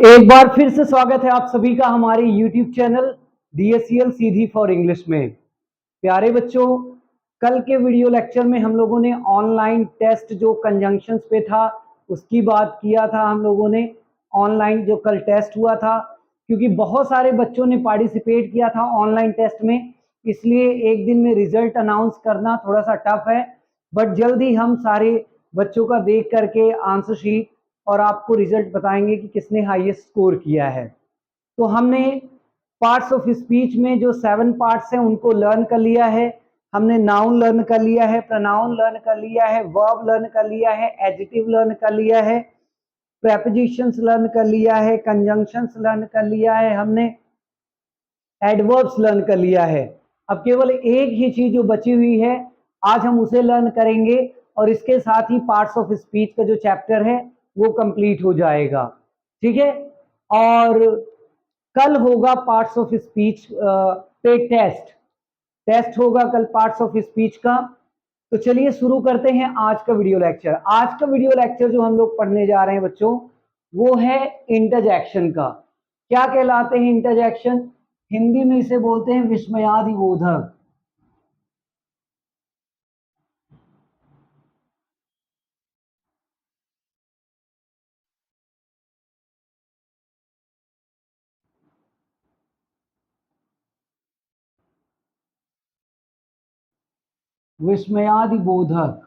एक बार फिर से स्वागत है आप सभी का हमारे YouTube channel DSCL Sidhi for English में। प्यारे बच्चों, कल के वीडियो लेक्चर में हम लोगों ने ऑनलाइन टेस्ट जो कंजंक्शंस पे था उसकी बात किया था। हम लोगों ने ऑनलाइन जो कल टेस्ट हुआ था, क्योंकि बहुत सारे बच्चों ने पार्टिसिपेट किया था ऑनलाइन टेस्ट में, इसलिए एक दिन में रिजल्ट अनाउंस करना थोड़ा सा टफ है। बट जल्दी हम सारे बच्चों का देख करके आंसर शीट और आपको रिजल्ट बताएंगे कि किसने हाईएस्ट स्कोर किया है। तो हमने पार्ट्स ऑफ स्पीच में जो 7 पार्ट्स हैं उनको लर्न कर लिया है। हमने नाउन लर्न कर लिया है, प्रोनाउन लर्न कर लिया है, वर्ब लर्न कर लिया है, एडजेक्टिव लर्न कर लिया है, प्रेपोजिशंस लर्न कर लिया है, कंजंक्शंस लर्न कर लिया है, हमने एडवर्ब्स लर्न कर लिया है। अब केवल एक ही चीज जो बची हुई है, आज हम उसे लर्न करेंगे और इसके साथ ही पार्ट्स ऑफ स्पीच का जो चैप्टर है वो कंप्लीट हो जाएगा। ठीक है, और कल होगा पार्ट्स ऑफ स्पीच पे टेस्ट होगा कल पार्ट्स ऑफ स्पीच का। तो चलिए शुरू करते हैं आज का वीडियो लेक्चर। आज का वीडियो लेक्चर जो हम लोग पढ़ने जा रहे हैं बच्चों, वो है इंटरजेक्शन का। क्या कहलाते हैं इंटरजेक्शन? हिंदी में इसे बोलते हैं विस्मयादिबोधक। विस्मयादिबोधक।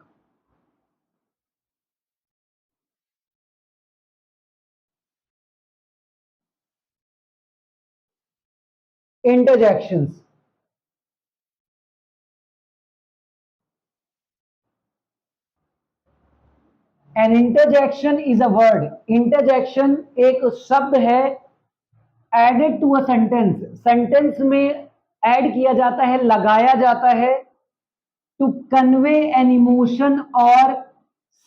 Interjections. An interjection is a word. Interjection एक शब्द है added to a sentence. Sentence में ऐड किया जाता है, लगाया जाता है to convey an emotion or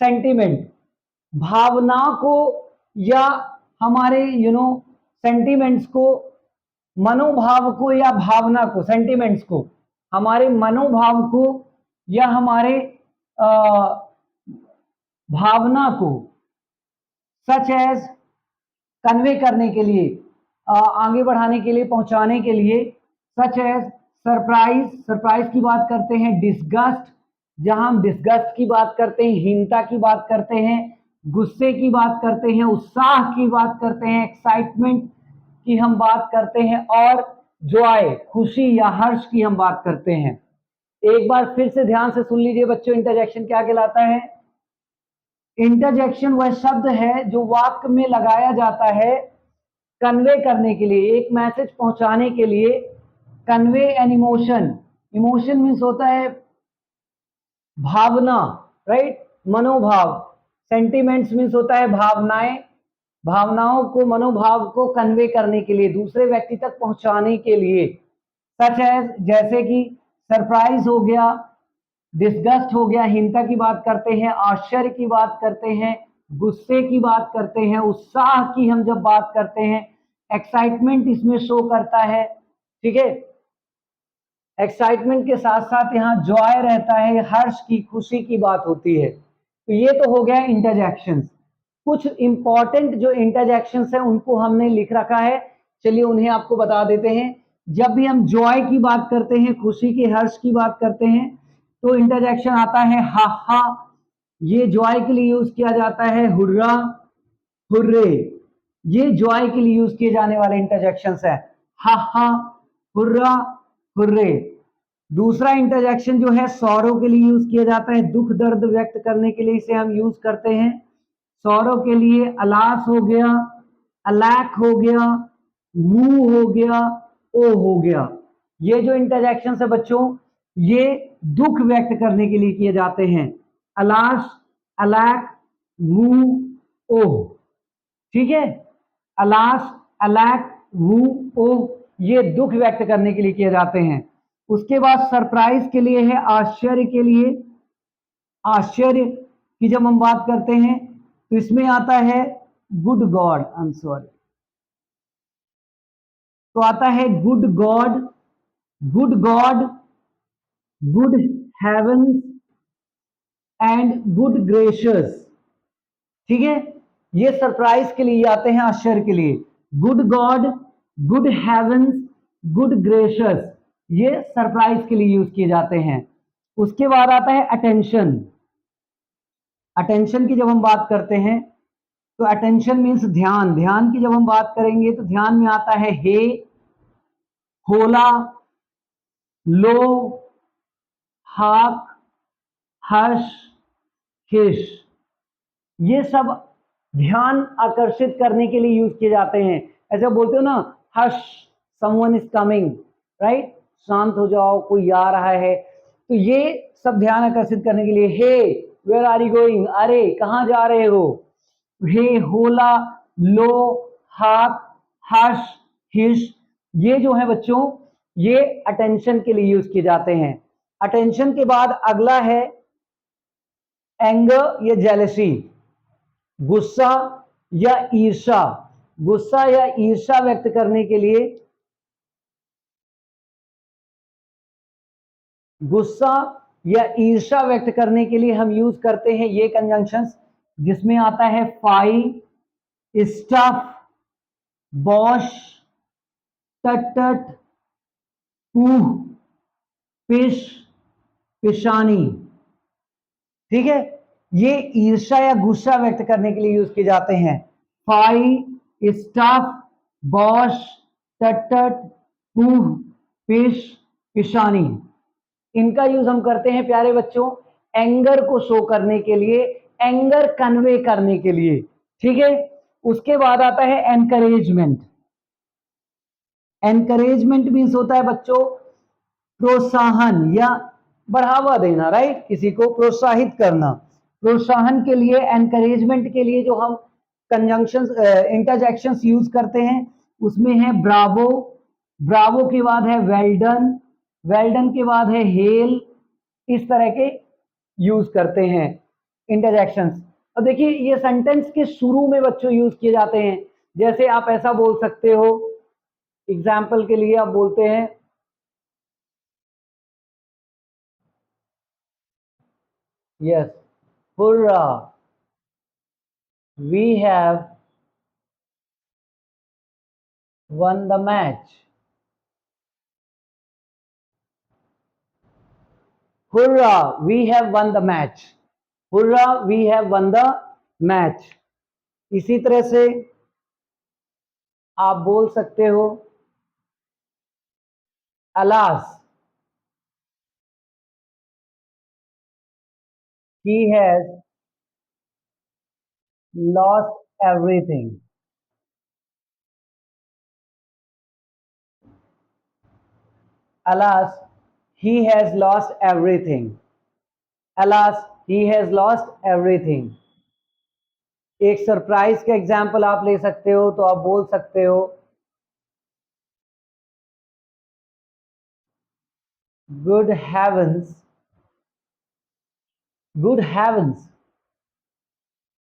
sentiment. भावना को या हमारे सेंटिमेंट्स को, मनोभाव को या भावना को, सेंटिमेंट्स को, हमारे मनोभाव को या हमारे भावना को सच एज कन्वे करने के लिए, आगे बढ़ाने के लिए, पहुंचाने के लिए। सच एज सरप्राइज, सरप्राइज की बात करते हैं। डिस्गस्ट, जहां हम डिस्गस्ट की बात करते हैं, हीनता की बात करते हैं, गुस्से की बात करते हैं, उत्साह की बात करते हैं, एक्साइटमेंट की हम बात करते हैं, और जॉय, खुशी या हर्ष की हम बात करते हैं। एक बार फिर से ध्यान से सुन लीजिए बच्चों, इंटरजेक्शन क्या कहलाता है। इंटरजेक्शन वह शब्द है जो वाक्य में लगाया जाता है कन्वे करने के लिए, एक मैसेज पहुंचाने के लिए। Convey an emotion, emotion means होता है भावना, राइट, मनोभाव। सेंटिमेंट्स मीन्स होता है भावनाएं, भावनाओं को, मनोभाव को कन्वे करने के लिए, दूसरे व्यक्ति तक पहुंचाने के लिए। सच एज, जैसे कि सरप्राइज हो गया, डिस्गस्ट हो गया, हिंसा की बात करते हैं, आश्चर्य की बात करते हैं, गुस्से की बात करते हैं, उत्साह की हम जब बात करते हैं, एक्साइटमेंट इसमें शो करता है। ठीक है, एक्साइटमेंट के साथ साथ यहाँ जॉय रहता है, हर्ष की, खुशी की बात होती है। तो ये तो हो गया इंटरजेक्शंस। कुछ इंपॉर्टेंट जो इंटरजेक्शंस हैं उनको हमने लिख रखा है, चलिए उन्हें आपको बता देते हैं। जब भी हम जॉय की बात करते हैं, खुशी के, हर्ष की बात करते हैं, तो इंटरजेक्शन आता है हा हा। ये जॉय के लिए यूज किया जाता है। हुर्रा, हुर्रे, ये जॉय के लिए यूज किए जाने वाले इंटरजेक्शंस है। हा हा, हुर्रा, हुर्रे। दूसरा इंटरजेक्शन जो है सौरव के लिए यूज किया जाता है, दुख दर्द व्यक्त करने के लिए इसे हम यूज करते हैं। सौरव के लिए अलास हो गया, अलैक हो गया, वू हो गया, ओ हो गया। ये जो इंटरजेक्शन है बच्चों, ये दुख व्यक्त करने के लिए किए जाते हैं। अलास, अलैक, वू, ओ। ठीक है, अलास, अलैक, वू, ओ, ये दुख व्यक्त करने के लिए किए जाते हैं। उसके बाद सरप्राइज के लिए है आश्चर्य के लिए। आश्चर्य की जब हम बात करते हैं तो इसमें आता है good god, I am sorry, तो आता है good god, good god, good heaven and good gracious. ठीक है, ये सरप्राइज के लिए आते हैं, आश्चर्य के लिए। Good god, good heavens, good gracious, ये सरप्राइज के लिए यूज किए जाते हैं। उसके बाद आता है अटेंशन। अटेंशन की जब हम बात करते हैं तो अटेंशन मीन्स ध्यान। ध्यान की जब हम बात करेंगे तो ध्यान में आता है हे, होला, लो, हाक, हर्ष, हिश, ये सब ध्यान आकर्षित करने के लिए यूज किए जाते हैं। ऐसे बोलते हो ना, हर्ष, समवन इज कमिंग, राइट, शांत हो जाओ, कोई आ रहा है। तो ये सब ध्यान आकर्षित करने के लिए। हे, वेयर आर यू गोइंग, अरे कहां जा रहे हो। हे, होला, लो, हाक, हर्ष, हिश, ये जो है बच्चों, ये अटेंशन के लिए यूज किए जाते हैं। अटेंशन के बाद अगला है एंगर या जेलसी, गुस्सा या ईर्षा। गुस्सा या ईर्षा व्यक्त करने के लिए, गुस्सा या ईर्षा व्यक्त करने के लिए हम यूज करते हैं ये कंजंक्शंस, जिसमें आता है फाई, स्टफ, बॉश, टट, पूह, पिश, पिशानी। ठीक है, ये ईर्ष्या या गुस्सा व्यक्त करने के लिए यूज किए जाते हैं। फाई, स्टफ, बॉश, टट, पूह, पिश, पिशानी, इनका यूज हम करते हैं प्यारे बच्चों एंगर को शो करने के लिए, एंगर कन्वे करने के लिए। ठीक है, उसके बाद आता है एनकरेजमेंट। एनकरेजमेंट मीन्स होता है बच्चों प्रोत्साहन या बढ़ावा देना, राइट, किसी को प्रोत्साहित करना। प्रोत्साहन के लिए, एनकरेजमेंट के लिए जो हम कंजंक्शंस, इंटरजेक्शंस यूज करते हैं, उसमें है ब्रावो, ब्रावो के बाद है वेल्डन, वेल्डन के बाद है हेल, इस तरह के यूज करते हैं इंटरजेक्शंस। अब देखिए ये सेंटेंस के शुरू में बच्चों यूज किए जाते हैं। जैसे आप ऐसा बोल सकते हो, एग्जाम्पल के लिए आप बोलते हैं yes, hurrah, we have won the match. Hurrah, we have won the match. Hurrah, we have won the match. इसी तरह से आप बोल सकते हो alas, he has lost everything। alas, he has lost everything। alas, he has lost everything। एक surprise का example आप ले सकते हो, तो आप बोल सकते हो good heavens, good heavens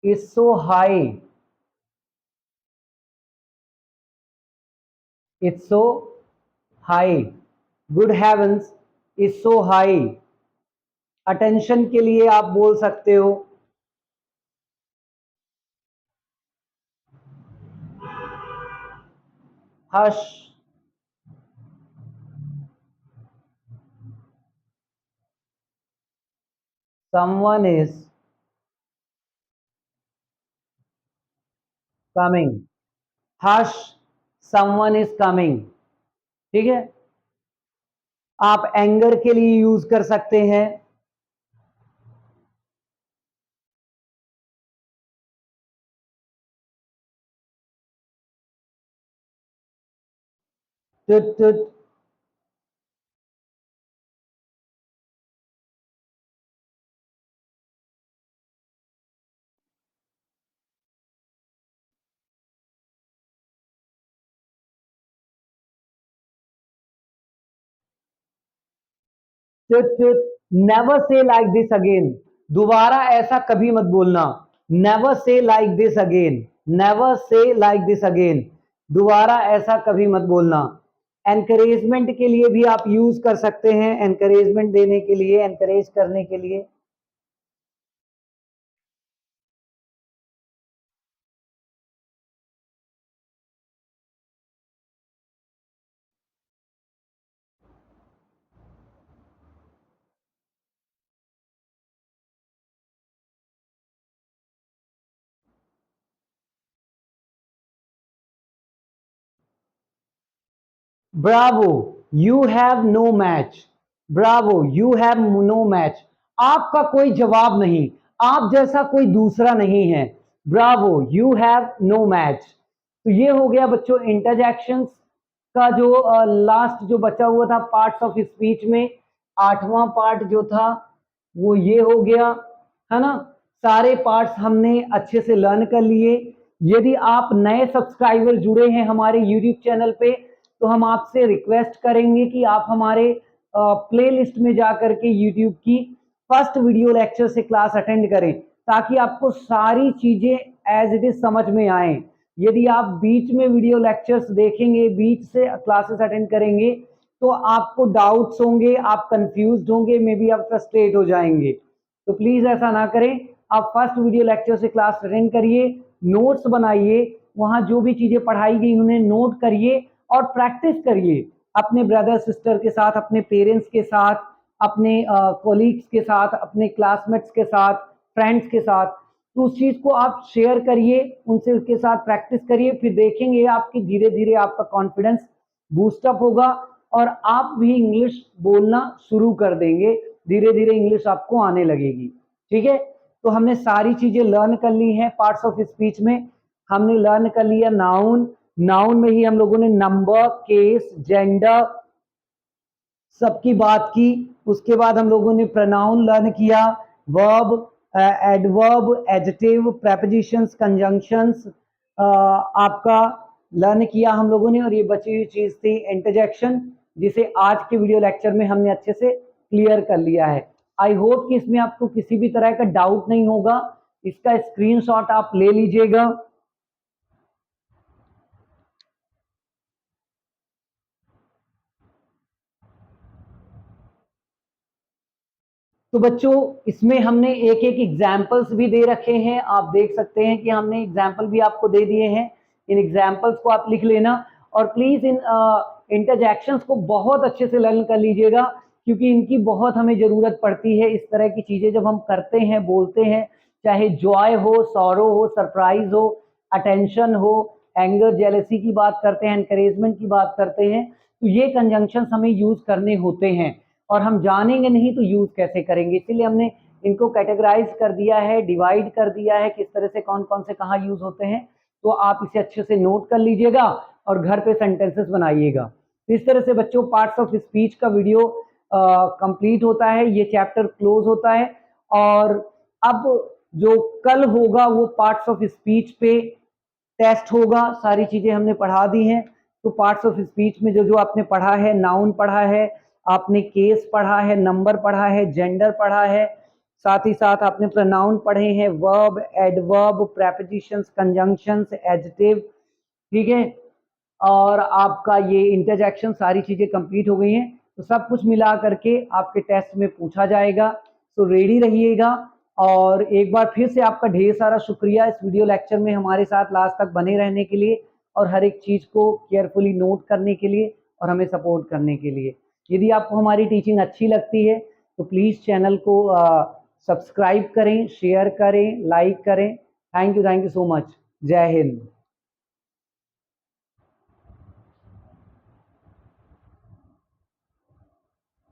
is so high, it's so high, good heavens is so high. Attention के लिए आप बोल सकते हो hush, someone is coming। Hush, someone is coming। ठीक है, आप एंगर के लिए यूज कर सकते हैं टुट टुट, never say like this again, दोबारा ऐसा कभी मत बोलना। Never say like this again, never say like this again, दोबारा ऐसा कभी मत बोलना। एनकरेजमेंट के लिए भी आप यूज कर सकते हैं, एनकरेजमेंट देने के लिए, एनकरेज करने के लिए। Bravo, you have no match. Bravo, you have no match. आपका कोई जवाब नहीं, आप जैसा कोई दूसरा नहीं है। Bravo, you have no match. तो ये हो गया बच्चों इंटरजेक्शंस का जो लास्ट जो बचा हुआ था पार्ट्स ऑफ स्पीच में, 8वां पार्ट जो था वो ये हो गया, है ना। सारे पार्ट्स हमने अच्छे से लर्न कर लिए। यदि आप नए सब्सक्राइबर जुड़े हैं हमारे यूट्यूब चैनल पे, तो हम आपसे रिक्वेस्ट करेंगे कि आप हमारे प्लेलिस्ट में जाकर के यूट्यूब की फर्स्ट वीडियो लेक्चर से क्लास अटेंड करें, ताकि आपको सारी चीजें एज इट इज समझ में आए। यदि आप बीच में वीडियो लेक्चर्स देखेंगे, बीच से क्लासेस अटेंड करेंगे, तो आपको डाउट्स होंगे, आप कंफ्यूज्ड होंगे, मे बी आप फ्रस्ट्रेट हो जाएंगे। तो प्लीज ऐसा ना करें, आप फर्स्ट वीडियो लेक्चर से क्लास अटेंड करिए, नोट्स बनाइए, वहां जो भी चीजें पढ़ाई गई उन्हें नोट करिए और प्रैक्टिस करिए अपने ब्रदर सिस्टर के साथ, अपने पेरेंट्स के साथ, अपने कोलीग्स के साथ, अपने क्लासमेट्स के साथ, फ्रेंड्स के साथ। तो उस चीज को आप शेयर करिए, उनसे उसके साथ प्रैक्टिस करिए, फिर देखेंगे आपकी धीरे धीरे आपका कॉन्फिडेंस बूस्टअप होगा और आप भी इंग्लिश बोलना शुरू कर देंगे, धीरे धीरे इंग्लिश आपको आने लगेगी। ठीक है, तो हमने सारी चीजें लर्न कर ली हैं पार्ट्स ऑफ स्पीच में। हमने लर्न कर लिया नाउन, नाउन में ही हम लोगों ने नंबर, केस, जेंडर सबकी बात की। उसके बाद हम लोगों ने प्रोनाउन लर्न किया, verb, adverb, adjective, prepositions, conjunctions आपका लर्न किया हम लोगों ने। और ये बची हुई चीज थी इंटरजेक्शन, जिसे आज के वीडियो लेक्चर में हमने अच्छे से क्लियर कर लिया है। आई होप कि इसमें आपको किसी भी तरह का डाउट नहीं होगा। इसका स्क्रीनशॉट आप ले लीजिएगा। तो बच्चों इसमें हमने एक एक एग्जाम्पल्स भी दे रखे हैं, आप देख सकते हैं कि हमने एग्जाम्पल भी आपको दे दिए हैं। इन एग्जाम्पल्स को आप लिख लेना और प्लीज इन इंटरजेक्शंस को बहुत अच्छे से लर्न कर लीजिएगा, क्योंकि इनकी बहुत हमें जरूरत पड़ती है। इस तरह की चीजें जब हम करते हैं, बोलते हैं, चाहे जॉय हो, सॉरो हो, सरप्राइज हो, अटेंशन हो, एंगर, जेलसी की बात करते हैं, एनकरेजमेंट की बात करते हैं, तो ये कंजंक्शंस हमें यूज करने होते हैं और हम जानेंगे नहीं तो यूज कैसे करेंगे। इसीलिए हमने इनको कैटेगराइज कर दिया है, डिवाइड कर दिया है, किस तरह से कौन कौन से कहाँ यूज होते हैं। तो आप इसे अच्छे से नोट कर लीजिएगा और घर पे सेंटेंसेस बनाइएगा। इस तरह से बच्चों पार्ट्स ऑफ स्पीच का वीडियो कंप्लीट होता है, ये चैप्टर क्लोज होता है। और अब जो कल होगा वो पार्ट्स ऑफ स्पीच पे टेस्ट होगा। सारी चीजें हमने पढ़ा दी हैं। तो पार्ट्स ऑफ स्पीच में जो जो आपने पढ़ा है, नाउन पढ़ा है, आपने केस पढ़ा है, नंबर पढ़ा है, जेंडर पढ़ा है, साथ ही साथ आपने प्रोनाउन पढ़े हैं, verb, adverb, prepositions, conjunctions, adjective. ठीक है, और आपका ये इंटरजेक्शन सारी चीजें कंप्लीट हो गई हैं। तो सब कुछ मिला करके आपके टेस्ट में पूछा जाएगा। तो रेडी रहिएगा। और एक बार फिर से आपका ढेर सारा शुक्रिया इस वीडियो लेक्चर में हमारे साथ लास्ट तक बने रहने के लिए और हर एक चीज को केयरफुली नोट करने के लिए और हमें सपोर्ट करने के लिए। यदि आपको हमारी टीचिंग अच्छी लगती है तो प्लीज चैनल को सब्सक्राइब करें, शेयर करें, लाइक करें। Thank you so much. जय हिंद।